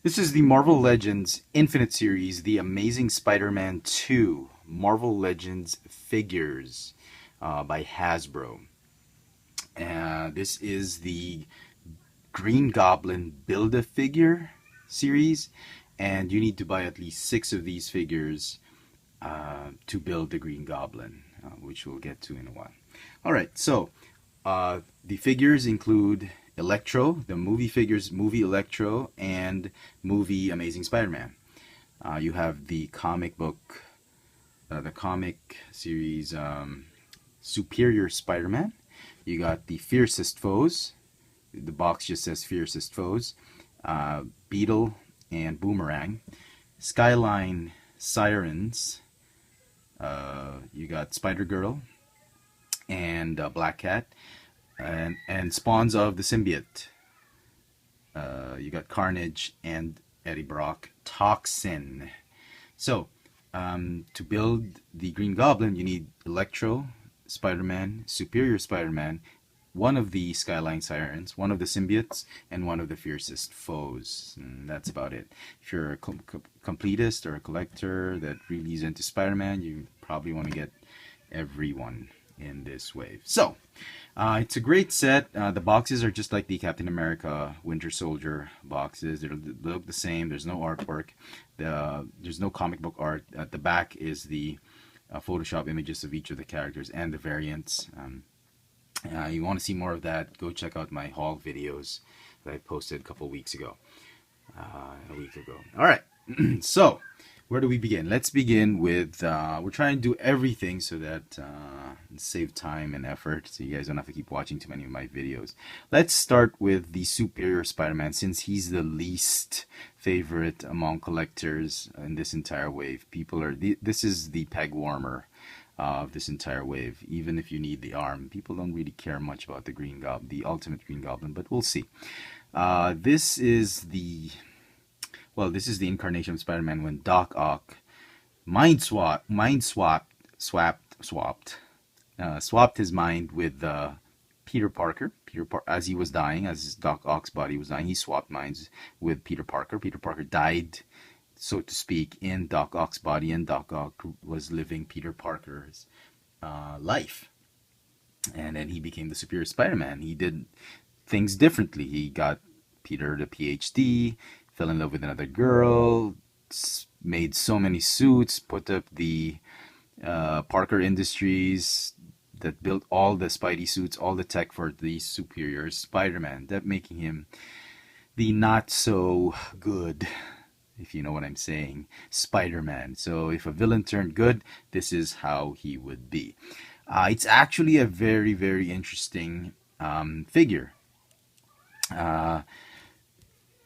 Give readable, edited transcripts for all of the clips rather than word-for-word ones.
This is the Marvel Legends Infinite Series, The Amazing Spider-Man 2 Marvel Legends Figures by Hasbro. This is the Green Goblin Build-A-Figure series, and you need to buy at least 6 of these figures to build the Green Goblin, which we'll get to in a while. Alright, so the figures include Electro, the movie figures, movie Electro, and movie Amazing Spider-Man. You have the comic book, the comic series Superior Spider-Man. You got the Fiercest Foes. The box just says Fiercest Foes. Beetle and Boomerang. Skyline Sirens. You got Spider-Girl and Black Cat. And spawns of the Symbiote. You got Carnage and Eddie Brock. Toxin. So, to build the Green Goblin, you need Electro, Spider-Man, Superior Spider-Man, one of the Skyline Sirens, one of the Symbiotes, and one of the Fiercest Foes. And that's about it. If you're a completist or a collector that really is into Spider-Man, you probably want to get everyone in this wave. So, it's a great set. The boxes are just like the Captain America Winter Soldier boxes. They look the same. There's no artwork. There's no comic book art. At the back is the Photoshop images of each of the characters and the variants. You want to see more of that, go check out my haul videos that I posted a couple weeks ago. A week ago. Alright, so where do we begin? Let's begin with, we're trying to do everything so that save time and effort, so you guys don't have to keep watching too many of my videos. Let's start with the Superior Spider-Man, since he's the least favorite among collectors in this entire wave. This is the peg warmer of this entire wave. Even if you need the arm, people don't really care much about the Green Goblin, the Ultimate Green Goblin, but we'll see. This is the incarnation of Spider-Man when Doc Ock swapped his mind with Peter Parker. As he was dying, as Doc Ock's body was dying, he swapped minds with Peter Parker. Peter Parker died, so to speak, in Doc Ock's body, and Doc Ock was living Peter Parker's life. And then he became the Superior Spider-Man. He did things differently. He got Peter the PhD, fell in love with another girl, made so many suits, put up the Parker Industries that built all the Spidey suits, all the tech for the Superior Spider-Man, that making him the not so good, if you know what I'm saying, Spider-Man. So if a villain turned good, this is how he would be. It's actually a very, very interesting figure.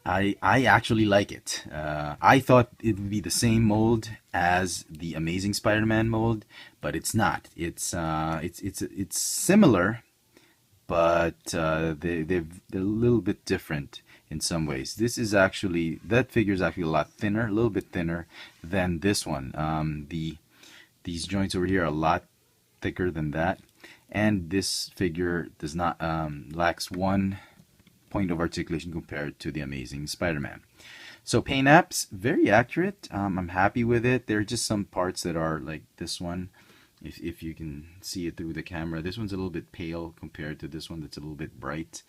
I actually like it. I thought it would be the same mold as the Amazing Spider-Man mold, but it's not. It's similar, but they're a little bit different in some ways. That figure is actually a lot thinner, a little bit thinner than this one. These joints over here are a lot thicker than that, and this figure does not lacks one point of articulation compared to the Amazing Spider-Man. So paint apps, very accurate. I'm happy with it. There are just some parts that are like this one, if you can see it through the camera. This one's a little bit pale compared to this one that's a little bit bright.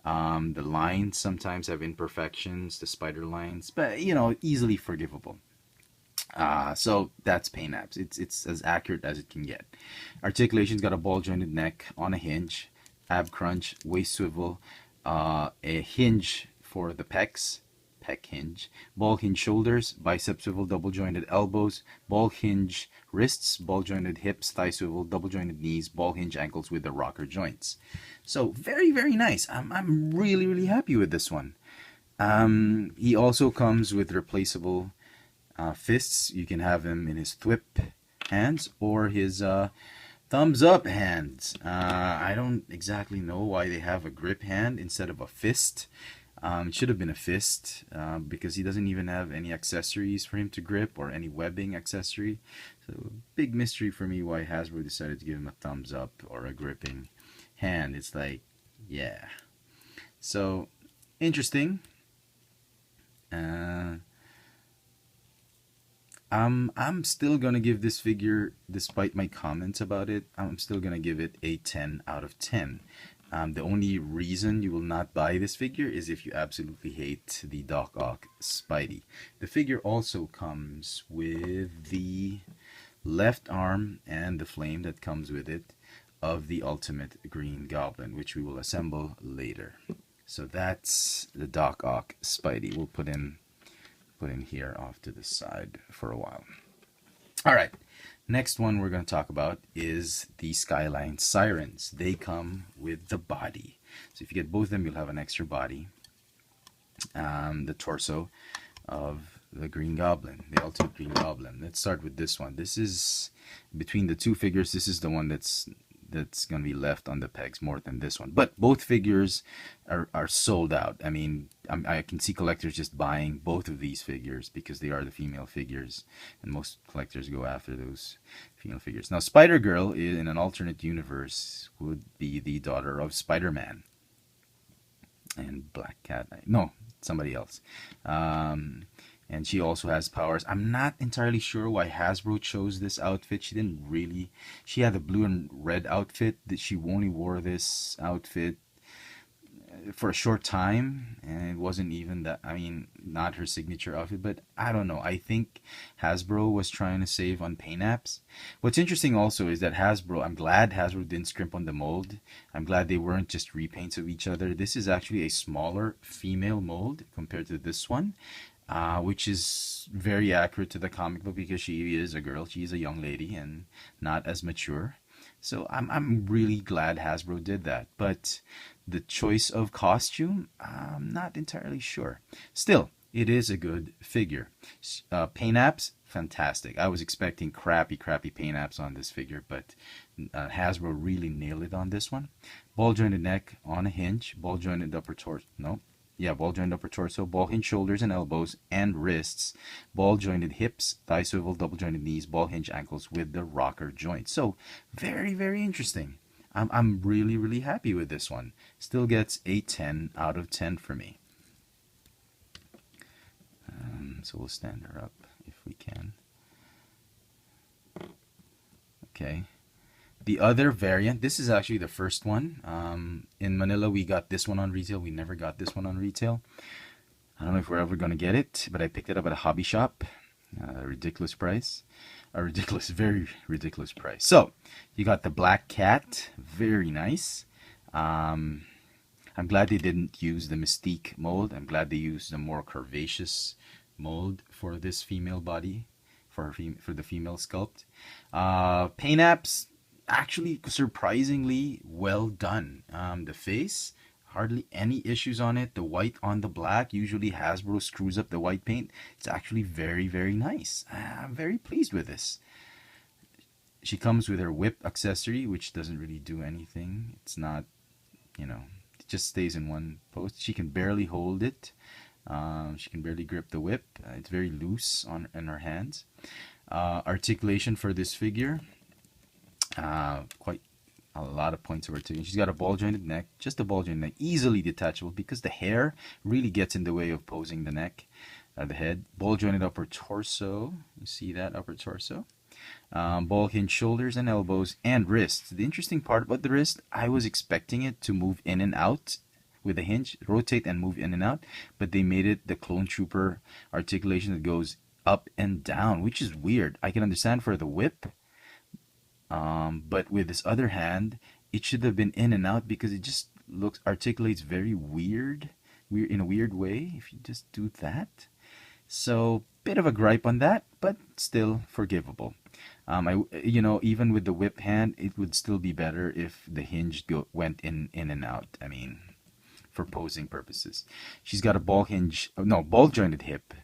The lines sometimes have imperfections, the spider lines, but easily forgivable. So that's paint apps. It's as accurate as it can get. Articulation's got a ball jointed neck on a hinge, ab crunch, waist swivel, a hinge for the pecs, pec hinge, ball hinge shoulders, bicep swivel, double jointed elbows, ball hinge wrists, ball jointed hips, thigh swivel, double jointed knees, ball hinge ankles with the rocker joints. So very, very nice. I'm really, really happy with this one. He also comes with replaceable fists. You can have him in his thwip hands or his thumbs up hands. I don't exactly know why they have a grip hand instead of a fist. It should have been a fist because he doesn't even have any accessories for him to grip or any webbing accessory. So big mystery for me why Hasbro decided to give him a thumbs up or a gripping hand. It's like, yeah. So interesting. I'm still gonna give this figure, despite my comments about it, I'm still gonna give it a 10 out of 10. The only reason you will not buy this figure is if you absolutely hate the Doc Ock Spidey. The figure also comes with the left arm and the flame that comes with it of the Ultimate Green Goblin, which we will assemble later. So that's the Doc Ock Spidey. We'll put in here off to the side for a while. All right, next one we're going to talk about is the Skyline Sirens. They come with the body. So if you get both of them, you'll have an extra body. The torso of the Green Goblin, the Ultimate Green Goblin. Let's start with this one. This is, between the two figures, this is the one that's going to be left on the pegs more than this one. But both figures are sold out. I mean, I can see collectors just buying both of these figures because they are the female figures, and most collectors go after those female figures. Now, Spider-Girl in an alternate universe would be the daughter of Spider-Man and Black Cat. No, somebody else. And she also has powers. I'm not entirely sure why Hasbro chose this outfit. She didn't really. She had a blue and red outfit. That she only wore this outfit for a short time, and it wasn't even that. I mean, not her signature outfit. But I don't know. I think Hasbro was trying to save on paint apps. What's interesting also is that Hasbro. I'm glad Hasbro didn't scrimp on the mold. I'm glad they weren't just repaints of each other. This is actually a smaller female mold compared to this one. Which is very accurate to the comic book because she is a girl, she's a young lady and not as mature. So I'm really glad Hasbro did that. But the choice of costume, I'm not entirely sure. Still, it is a good figure. Paint apps, fantastic. I was expecting crappy paint apps on this figure, but Hasbro really nailed it on this one. Ball jointed neck on a hinge, ball jointed upper torso. No. Yeah, ball jointed upper torso, ball hinge shoulders and elbows and wrists, ball jointed hips, thigh swivel, double jointed knees, ball hinge ankles with the rocker joint. So very, very interesting. I'm really happy with this one. Still gets a 10 out of 10 for me. So we'll stand her up if we can. Okay. The other variant, this is actually the first one. In Manila, we got this one on retail. We never got this one on retail. I don't know if we're ever going to get it, but I picked it up at a hobby shop. Ridiculous price. A ridiculous, very ridiculous price. So, you got the Black Cat. Very nice. I'm glad they didn't use the Mystique mold. I'm glad they used a more curvaceous mold for this female body, for the female sculpt. Paint apps, actually surprisingly well done. The face, hardly any issues on it. The white on the black, usually Hasbro screws up the white paint. It's actually very nice. I'm very pleased with this. She comes with her whip accessory, which doesn't really do anything. It's not, it just stays in one post. She can barely hold it. She can barely grip the whip. It's very loose in her hands. Articulation for this figure, quite a lot of points of articulation. She's got a ball jointed neck, just a ball jointed neck, easily detachable because the hair really gets in the way of posing the neck, the head. Ball jointed upper torso. You see that upper torso. Ball hinge shoulders and elbows and wrists. The interesting part about the wrist, I was expecting it to move in and out with a hinge, rotate and move in and out, but they made it the Clone Trooper articulation that goes up and down, which is weird. I can understand for the whip, but with this other hand, it should have been in and out because it just articulates very weird in a weird way if you just do that. So bit of a gripe on that, but still forgivable. Even with the whip hand, it would still be better if the hinge went in and out. I mean, for posing purposes. She's got a ball jointed hip,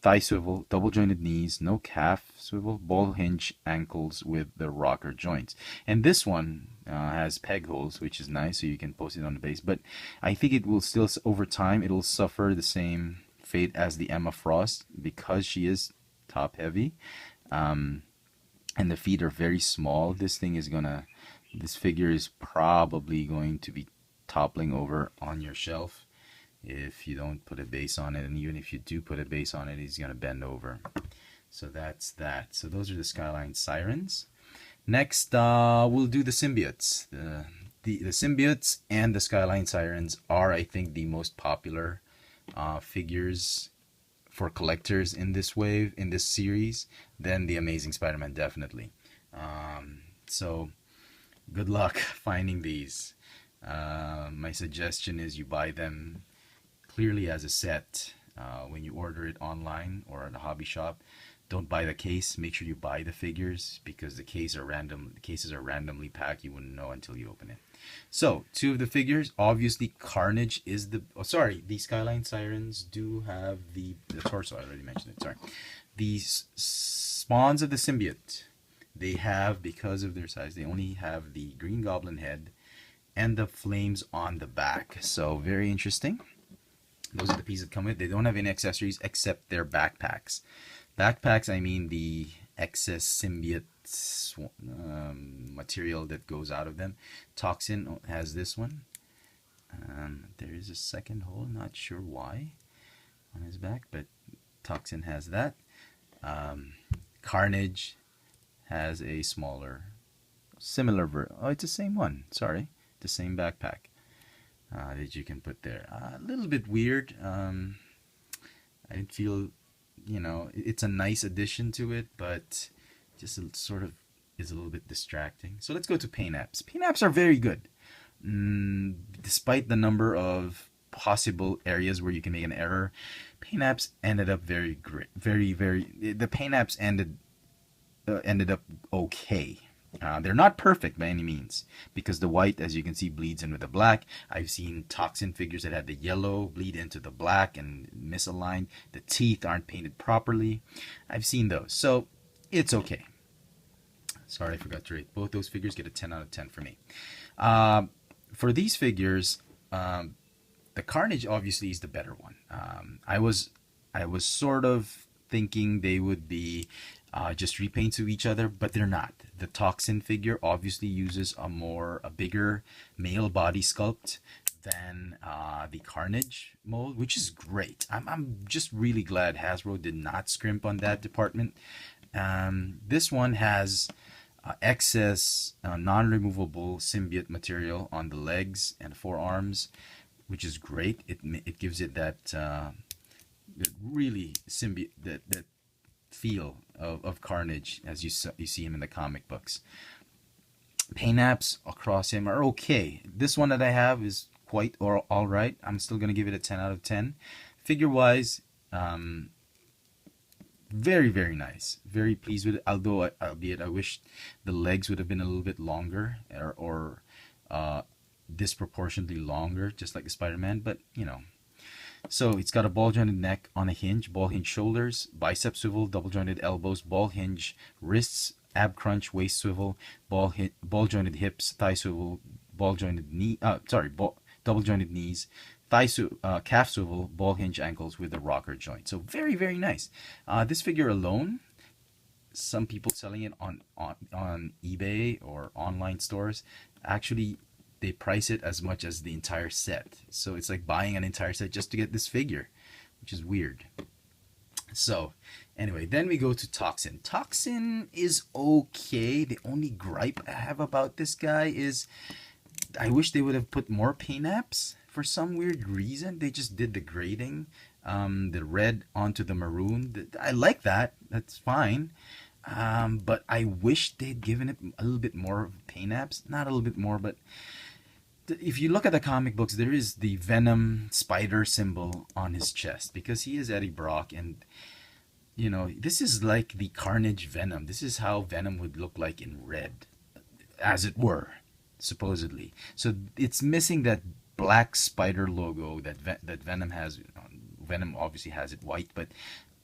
thigh swivel, double jointed knees, no calf swivel, ball hinge ankles with the rocker joints. And this one has peg holes, which is nice, so you can post it on the base. But I think it will still, over time, it'll suffer the same fate as the Emma Frost because she is top heavy. And the feet are very small. This figure is probably going to be toppling over on your shelf if you don't put a base on it, and even if you do put a base on it, it's going to bend over. So that's that. So those are the Skyline Sirens. Next, we'll do the Symbiotes. The Symbiotes and the Skyline Sirens are, I think, the most popular figures for collectors in this wave, in this series. Then the Amazing Spider-Man, definitely. So good luck finding these. My suggestion is you buy them clearly as a set when you order it online or at a hobby shop. Don't buy the case. Make sure you buy the figures because the cases are randomly packed. You wouldn't know until you open it. So, two of the figures. Obviously, Carnage is the. Oh, sorry. The Skyline Sirens do have the torso. I already mentioned it. Sorry. The spawns of the symbiote. They have, because of their size, they only have the Green Goblin head and the flames on the back. So, very interesting. Those are the pieces that come with. They don't have any accessories except their backpacks. Backpacks, I mean the excess symbiote material that goes out of them. Toxin has this one. There is a second hole, not sure why, on his back, but Toxin has that. Carnage has a smaller, similar oh, it's the same one. Sorry, the same backpack that you can put there. A little bit weird. I didn't feel, you know, it's a nice addition to it, but just sort of is a little bit distracting. So let's go to paint apps. Paint apps are very good. Despite the number of possible areas where you can make an error, paint apps ended up very great. The paint apps ended up okay. They're not perfect by any means because the white, as you can see, bleeds in with the black. I've seen Toxin figures that had the yellow bleed into the black and misaligned. The teeth aren't painted properly. I've seen those. So it's okay. Sorry, I forgot to rate. Both those figures get a 10 out of 10 for me. For these figures, the Carnage obviously is the better one. I was sort of thinking they would be just repaints of each other, but they're not. The Toxin figure obviously uses a bigger male body sculpt than the Carnage mold, which is great. I'm just really glad Hasbro did not scrimp on that department. This one has excess non-removable symbiote material on the legs and forearms, which is great. It gives it that really symbiote that feel of Carnage as you see him in the comic books. Paint apps across him are okay. This one that I have is quite all right. I'm still going to give it a 10 out of 10. Figure wise, very, very nice. Very pleased with it. Although, albeit I wish the legs would have been a little bit longer or disproportionately longer, just like the Spider-Man. But, you know. So it's got a ball jointed neck on a hinge, ball hinge shoulders, bicep swivel, double jointed elbows, ball hinge wrists, ab crunch, waist swivel, ball jointed hips, thigh swivel, ball jointed knee. Double jointed knees, calf swivel, ball hinge ankles with a rocker joint. So very, very nice. This figure alone, some people selling it on eBay or online stores, actually they price it as much as the entire set. So it's like buying an entire set just to get this figure, which is weird. So anyway, then we go to Toxin. Toxin is okay. The only gripe I have about this guy is I wish they would have put more paint apps. For some weird reason, they just did the grading, the red onto the maroon. I like that. That's fine. But I wish they'd given it a little bit more paint apps. Not a little bit more, but if you look at the comic books, there is the Venom spider symbol on his chest because he is Eddie Brock, and you know, this is like the Carnage Venom. This is how Venom would look like in red, as it were, supposedly. So it's missing that black spider logo that Venom has. Venom obviously has it white, but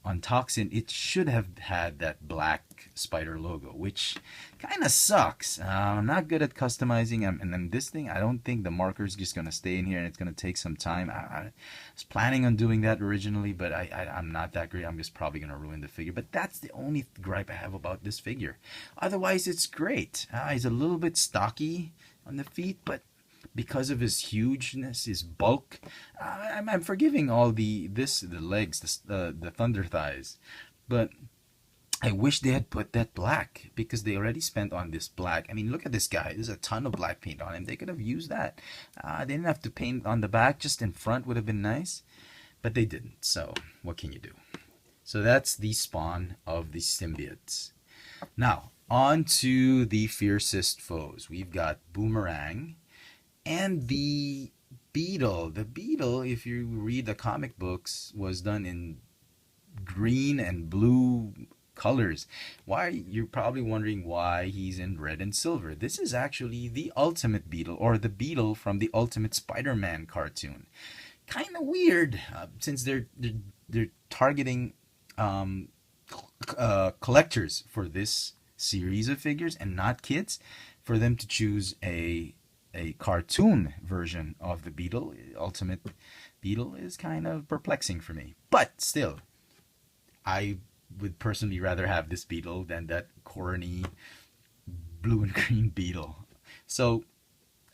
on Toxin, it should have had that black spider logo, which kind of sucks. I'm not good at customizing, and then this thing, I don't think the marker is just going to stay in here, and it's going to take some time. I was planning on doing that originally, but I'm not that great. I'm just probably going to ruin the figure, but that's the only gripe I have about this figure. Otherwise, it's great. He's a little bit stocky on the feet, but because of his hugeness, his bulk, I'm forgiving all the legs, the thunder thighs, but I wish they had put that black because they already spent on this black. I mean, look at this guy. There's a ton of black paint on him. They could have used that. They didn't have to paint on the back. Just in front would have been nice. But they didn't. So what can you do? So that's the spawn of the symbiotes. Now, on to the fiercest foes. We've got Boomerang and the Beetle. The Beetle, if you read the comic books, was done in green and blue colors. Why? You're probably wondering why he's in red and silver. This is actually the Ultimate Beetle, or the Beetle from the Ultimate Spider-Man cartoon. Kind of weird, since they're targeting collectors for this series of figures and not kids. For them to choose a cartoon version of the Beetle, Ultimate Beetle, is kind of perplexing for me. But still, I would personally rather have this Beetle than that corny blue and green Beetle. So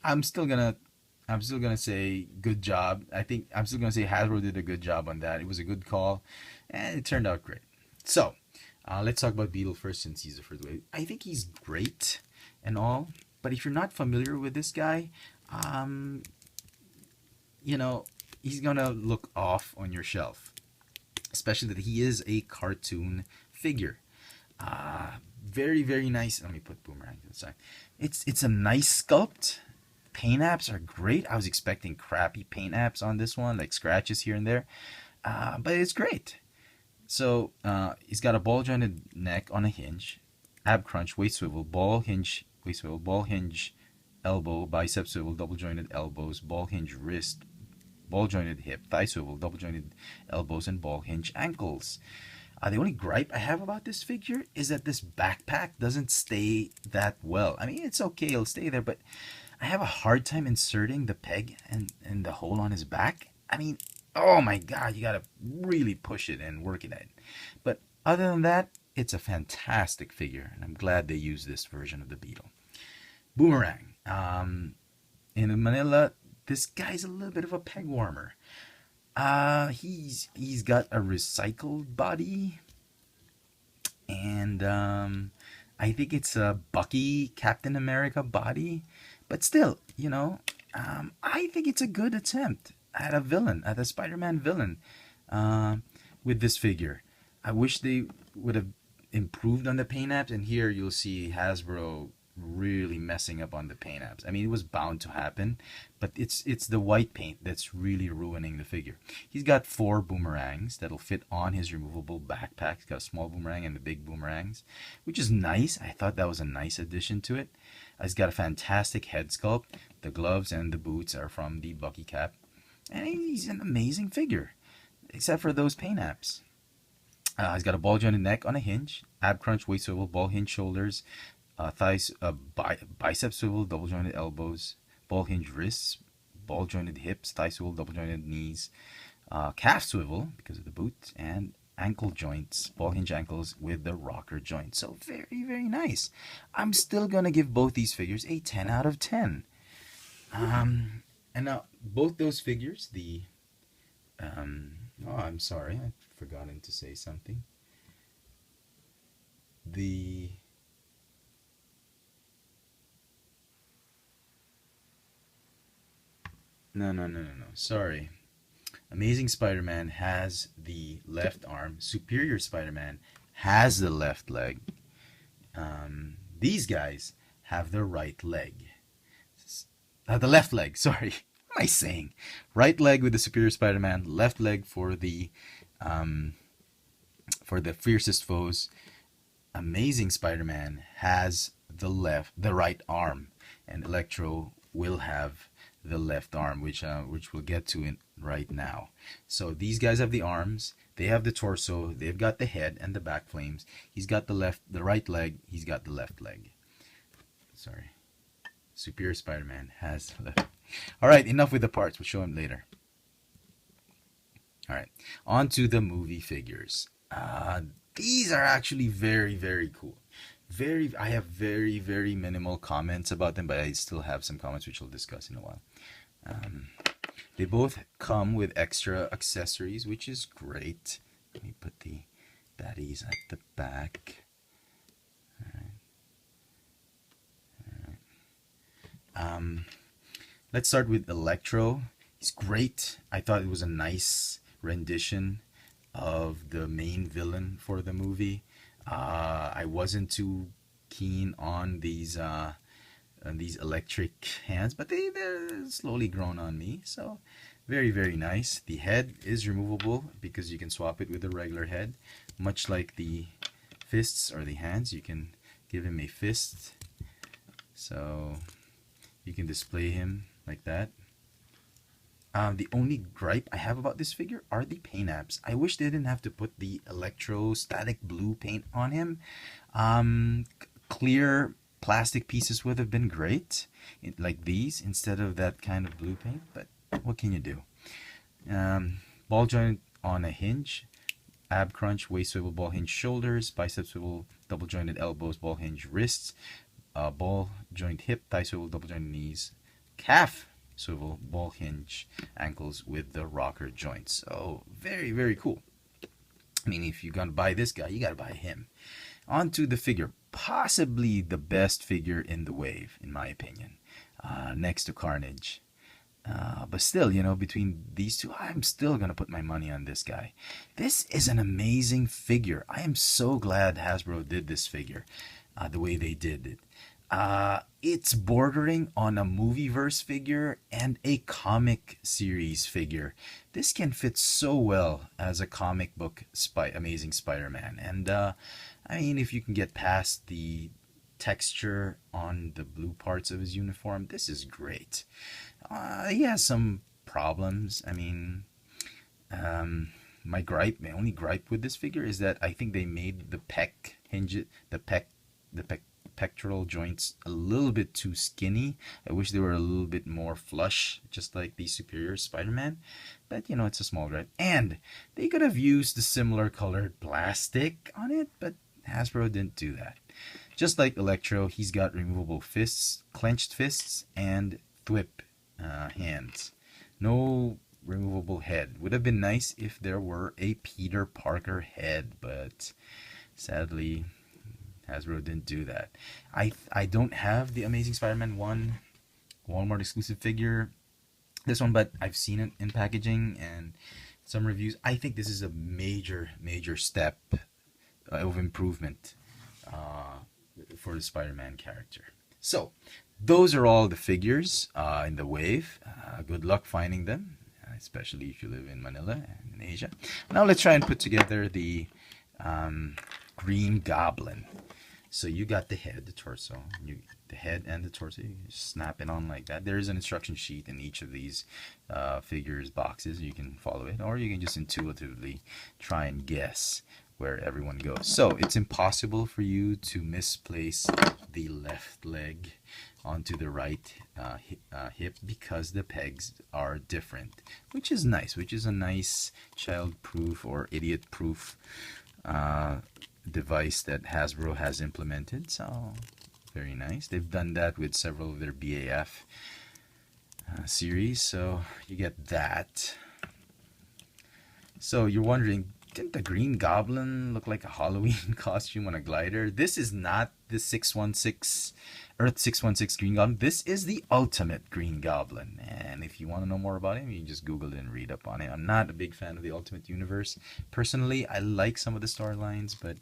I'm still gonna say good job. I think I'm still gonna say Hasbro did a good job on that. It was a good call, and it turned out great. So let's talk about Beetle first, since he's the first wave. I think he's great and all, but if you're not familiar with this guy, you know, he's gonna look off on your shelf, especially that he is a cartoon figure. Very, very nice. Let me put Boomerang to the side. It's a nice sculpt. Paint apps are great. I was expecting crappy paint apps on this one, like scratches here and there, but it's great. So he's got a ball jointed neck on a hinge, ab crunch, waist swivel, ball hinge, waist swivel, ball hinge, elbow, bicep swivel, double jointed elbows, ball hinge wrist, ball jointed hip, thigh swivel, double jointed elbows, and ball hinge ankles. The only gripe I have about this figure is that this backpack doesn't stay that well. I mean, it's okay, it'll stay there, but I have a hard time inserting the peg and the hole on his back. I mean, oh my god, you gotta really push it and work it in. But other than that, it's a fantastic figure, and I'm glad they used this version of the Beetle. Boomerang. In Manila, this guy's a little bit of a peg warmer. He's got a recycled body, and I think it's a Bucky Captain America body, but still, you know, I think it's a good attempt at a villain, at a Spider-Man villain, with this figure. I wish they would have improved on the paint apps, and here you'll see Hasbro really messing up on the paint apps. I mean, it was bound to happen, but it's the white paint that's really ruining the figure. He's got 4 boomerangs that'll fit on his removable backpack. He's got a small boomerang and the big boomerangs, which is nice. I thought that was a nice addition to it. He's got a fantastic head sculpt. The gloves and the boots are from the Bucky cap, and he's an amazing figure, except for those paint apps. He's got a ball jointed neck on a hinge, ab crunch, waist swivel, ball hinge shoulders, thighs, bicep swivel, double jointed elbows, ball hinge wrists, ball jointed hips, thigh swivel, double jointed knees, calf swivel because of the boot, and ankle joints, ball hinge ankles with the rocker joint. So very, very nice. I'm still gonna give both these figures a 10 out of 10. And now both those figures, the oh, I'm sorry, I've forgotten to say something. The No. Sorry. Amazing Spider-Man has the left arm. Superior Spider-Man has the left leg. These guys have the right leg. The left leg, sorry. What am I saying? Right leg with the Superior Spider-Man, left leg for the fiercest foes. Amazing Spider-Man has the right arm, and Electro will have the left arm, which we'll get to in right now. So these guys have the arms, they have the torso, they've got the head and the back flames. He's got the right leg, he's got the left leg. Sorry. Superior Spider-Man has the left. All right, enough with the parts. We'll show him later. All right, on to the movie figures. These are actually very, very cool. I have very, very minimal comments about them, but I still have some comments which we'll discuss in a while. They both come with extra accessories, which is great. Let me put the that is at the back. Let's start with Electro. He's great. I thought it was a nice rendition of the main villain for the movie. I wasn't too keen on these electric hands, but they're slowly grown on me. So very, very nice. The head is removable because you can swap it with a regular head, much like the fists or the hands. You can give him a fist, so you can display him like that. The only gripe I have about this figure are the paint apps. I wish they didn't have to put the electrostatic blue paint on him. Clear plastic pieces would have been great, like these, instead of that kind of blue paint, but what can you do? Ball joint on a hinge, ab crunch, waist swivel, ball hinge shoulders, bicep swivel, double jointed elbows, ball hinge wrists, ball joint hip, thigh swivel, double jointed knees, calf swivel, ball hinge ankles with the rocker joints. So very, very cool. I mean, if you're gonna buy this guy, you gotta buy him. On to the figure, possibly the best figure in the wave, in my opinion, next to Carnage. But still, you know, between these two, I'm still gonna put my money on this guy. This is an amazing figure. I am so glad Hasbro did this figure the way they did it. It's bordering on a movieverse figure and a comic series figure. This can fit so well as a comic book Amazing Spider-Man. And I mean, if you can get past the texture on the blue parts of his uniform, this is great. He has some problems. I mean, my only gripe with this figure is that I think they made the pectoral joints a little bit too skinny. I wish they were a little bit more flush, just like the Superior Spider-Man. But you know, it's a small gripe. And they could have used the similar colored plastic on it, but Hasbro didn't do that. Just like Electro, he's got removable fists, clenched fists, and thwip hands. No removable head. Would have been nice if there were a Peter Parker head, but sadly Hasbro didn't do that. I don't have the Amazing Spider-Man 1 Walmart exclusive figure, this one, but I've seen it in packaging and some reviews. I think this is a major step of improvement for the Spider-Man character. So those are all the figures in the wave. Good luck finding them, especially if you live in Manila and in Asia. Now let's try and put together the Green Goblin. So you got the head, the torso, the head and the torso. You just snap it on like that. There is an instruction sheet in each of these figures boxes. You can follow it, or you can just intuitively try and guess where everyone goes. So it's impossible for you to misplace the left leg onto the right hip because the pegs are different, which is nice, which is a nice child-proof or idiot-proof device that Hasbro has implemented. So very nice. They've done that with several of their BAF series, so you get that. So you're wondering, didn't the Green Goblin look like a Halloween costume on a glider? This is not the Earth 616 Green Goblin. This is the Ultimate Green Goblin. And if you want to know more about him, you can just Google it and read up on it. I'm not a big fan of the Ultimate Universe. Personally, I like some of the storylines, but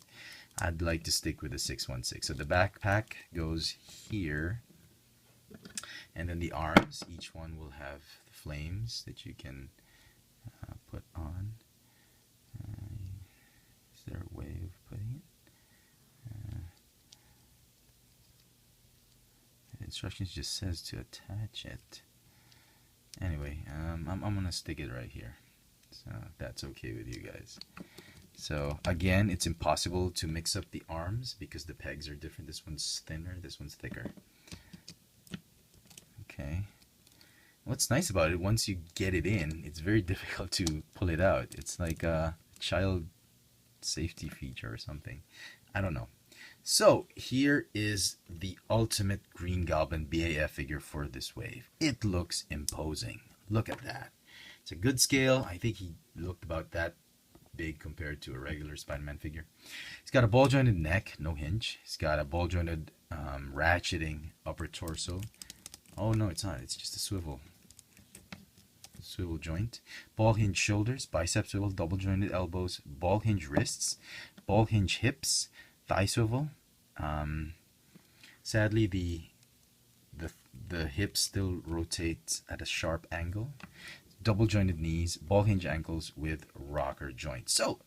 I'd like to stick with the 616. So the backpack goes here. And then the arms, each one will have flames that you can put on. Is there a way of putting it? The instructions just says to attach it. Anyway, I'm going to stick it right here. So that's okay with you guys. So again, it's impossible to mix up the arms because the pegs are different. This one's thinner, this one's thicker. Okay. What's nice about it, once you get it in, it's very difficult to pull it out. It's like a child safety feature or something. I don't know. So here is the Ultimate Green Goblin BAF figure for this wave. It looks imposing. Look at that. It's a good scale. I think he looked about that big compared to a regular Spider-Man figure. He's got a ball jointed neck, no hinge. He's got a ball jointed ratcheting upper torso. Oh no, it's not. It's just a swivel joint. Ball hinge shoulders, bicep swivel, double jointed elbows, ball hinge wrists, ball hinge hips, thigh swivel. Sadly, the hips still rotate at a sharp angle. Double jointed knees, ball hinge ankles with rocker joints. So,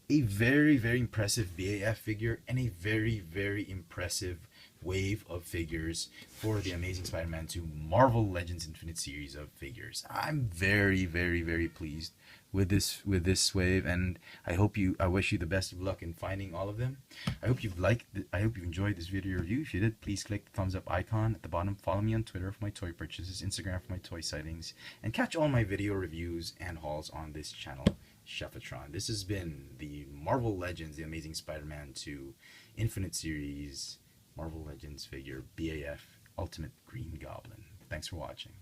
a very, very impressive BAF figure and a very, very impressive wave of figures for the Amazing Spider-Man 2 Marvel Legends Infinite series of figures. I'm very, very, very pleased with this wave, and I wish you the best of luck in finding all of them. I hope you've enjoyed this video review. If you did, please click the thumbs up icon at the bottom. Follow me on Twitter for my toy purchases, Instagram for my toy sightings, and catch all my video reviews and hauls on this channel, Chefatron. This has been the Marvel Legends, the Amazing Spider-Man 2 Infinite Series Marvel Legends figure BAF Ultimate Green Goblin. Thanks for watching.